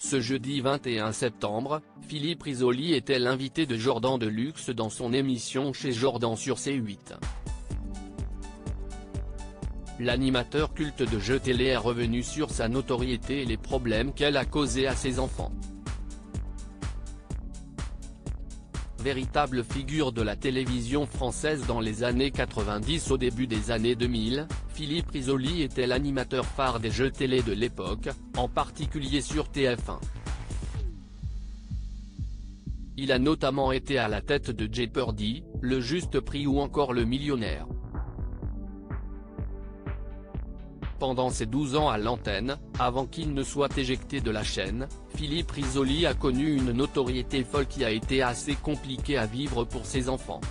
Ce jeudi 21 septembre, Philippe Risoli était l'invité de Jordan Deluxe dans son émission Chez Jordan sur C8. L'animateur culte de jeux télé est revenu sur sa notoriété et les problèmes qu'elle a causés à ses enfants. Véritable figure de la télévision française dans les années 90 au début des années 2000, Philippe Risoli était l'animateur phare des jeux télé de l'époque, en particulier sur TF1. Il a notamment été à la tête de Jeopardy, Le Juste Prix ou encore Le Millionnaire. Pendant ses 12 ans à l'antenne, avant qu'il ne soit éjecté de la chaîne, Philippe Risoli a connu une notoriété folle qui a été assez compliquée à vivre pour ses enfants.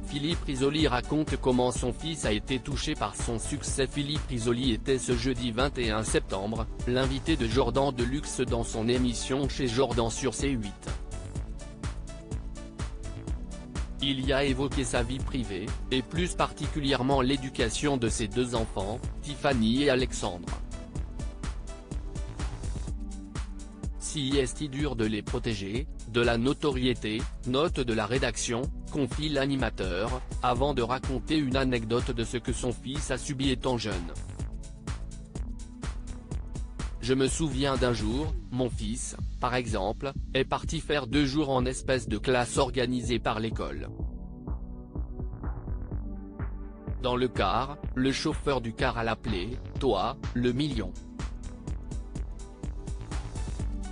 Philippe Risoli raconte comment son fils a été touché par son succès. Philippe Risoli était ce jeudi 21 septembre, l'invité de Jordan Deluxe dans son émission Chez Jordan sur C8. Il y a évoqué sa vie privée, et plus particulièrement l'éducation de ses deux enfants, Tiffany et Alexandre. Si est dur de les protéger, de la notoriété, note de la rédaction, confie l'animateur, avant de raconter une anecdote de ce que son fils a subi étant jeune. Je me souviens d'un jour, mon fils, par exemple, est parti faire 2 jours en espèce de classe organisée par l'école. Dans le car, le chauffeur du car a appelé « Toi, le million.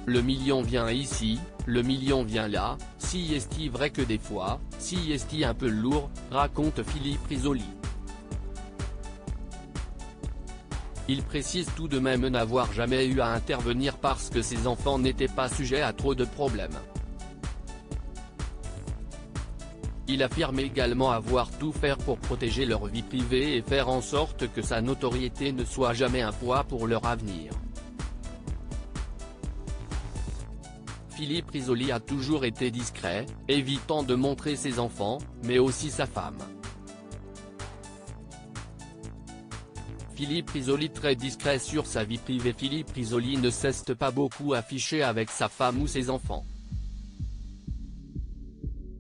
Le million vient ici, le million vient là, si est-il vrai que des fois, si est-il un peu lourd », raconte Philippe Risoli. Il précise tout de même n'avoir jamais eu à intervenir parce que ses enfants n'étaient pas sujets à trop de problèmes. Il affirme également avoir tout fait pour protéger leur vie privée et faire en sorte que sa notoriété ne soit jamais un poids pour leur avenir. Philippe Risoli a toujours été discret, évitant de montrer ses enfants, mais aussi sa femme. Philippe Risoli très discret sur sa vie privée. Philippe Risoli ne cesse pas beaucoup afficher avec sa femme ou ses enfants.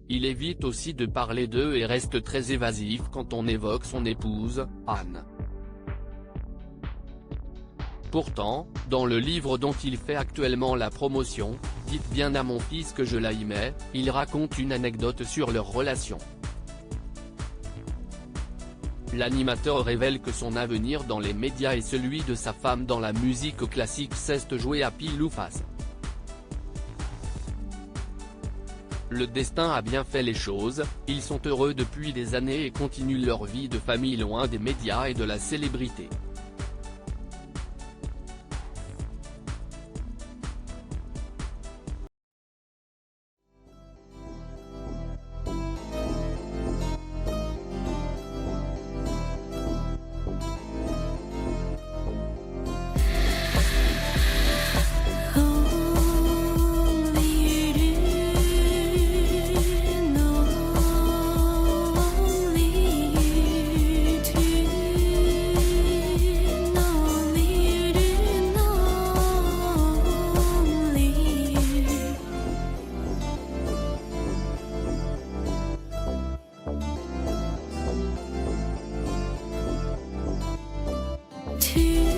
Il évite aussi de parler d'eux et reste très évasif quand on évoque son épouse, Anne. Pourtant, dans le livre dont il fait actuellement la promotion, « Dites bien à mon fils que je l'aimais », il raconte une anecdote sur leur relation. L'animateur révèle que son avenir dans les médias et celui de sa femme dans la musique classique cesse de jouer à pile ou face. Le destin a bien fait les choses, ils sont heureux depuis des années et continuent leur vie de famille loin des médias et de la célébrité. To